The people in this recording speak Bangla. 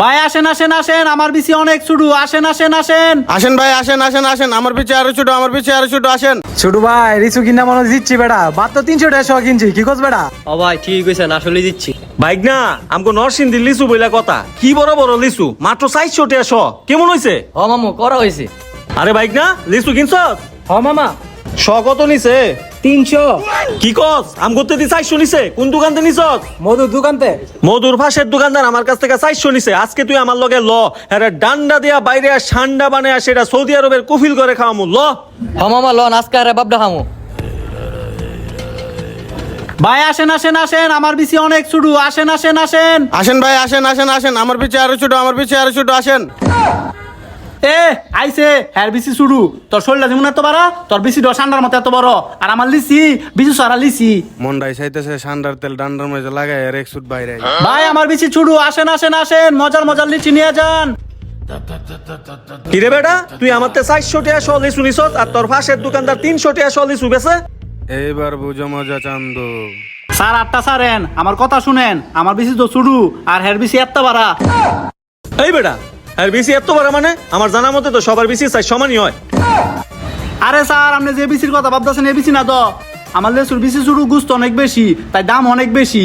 ভাই আসেন আসেন আসেন, আমার বিসি অনেক ছুটু, আসেন আসেন আসেন। আসেন ভাই, আসেন আসেন আসেন, আমার পিছে আরো ছোট, আমার পিছে আরো ছোট, আসেন। ছোট ভাই রিসু কিনা মনে হয় দিচ্ছি বেটা, বাদ তো 300 টাকা শখ কিনছি, কি করছ বেটা? ও ভাই ঠিক কইছেন, আসলে দিচ্ছি। বাইক না আমগো নরসিংদীর লিচু বইলা কথা, কি বড় বড় লিচু, মাত্র 400 টাকা শ। কেমন হইছে? ও মামু করা হয়েছে। আরে বাইক না লিচু কিনছস? হ মামা শ কত নিছে? 300। কি কস? আমগোতে দি 400 নিছে? কোন দোকানতে নিছস? মধুর দোকানতে। মধুর ফাঁসের দোকানদার আমার কাছ থেকে 400 নিছে। আজকে তুই আমার লগে ল, আরে ডান্ডা দিয়া বাইরে ঠান্ডা বানায় সেটা সৌদি আরবের কফিল করে খাওয়ামু, ল। হ মামা লন আজকে আরে বাপডা খামু। ভাই আসেন আসেন আসেন, আমার বিসি অনেক ছুটু, আসেন আসেন আসেন। আসেন ভাই, আসেন আসেন আসেন, আমার পিছে আরো ছোট, আমার পিছে আরো ছোট, আসেন। এ আইছে হ্যার বিসি ছুটু, তোর শরীরটা যেমন এত বড়, তোর বিসি ঠান্ডার মতো এত বড়, আর আমার লিসি বিসি সারা লিসি। মন্ডাই চাইতেছে সান্ডার তেল ডান্ডার মধ্যে লাগাই আর এক সুট বাইরে। ভাই আমার বিসি ছুটু, আসেন আসেন আসেন, মজার মজার লিচি নিয়ে যান। কিরে বেটা, তুই আমারতে 400 টাকা শ লিচু নিছস আর তোর ফাঁসের দোকানদার 300 টাকা শ লিচু বেছে? এইবার বুঝো মজা চান্দু। স্যার আটটা সারেন, আমার কথা শুনেন, আমার বিসি তো ছুটু আর হের বিসি এত বড়। এই বেটা, আর বেশি এত বড় মানে? আমার জানা মতে তো সবার বেশি সাইজ সমানই হয়। আরে স্যার আপনি যে বিসির কথা ভাবতেছেন এ বিসি না তো, আমার লেচুর বিসি ছুটু, গুস্ত অনেক বেশি, তাই দাম অনেক বেশি।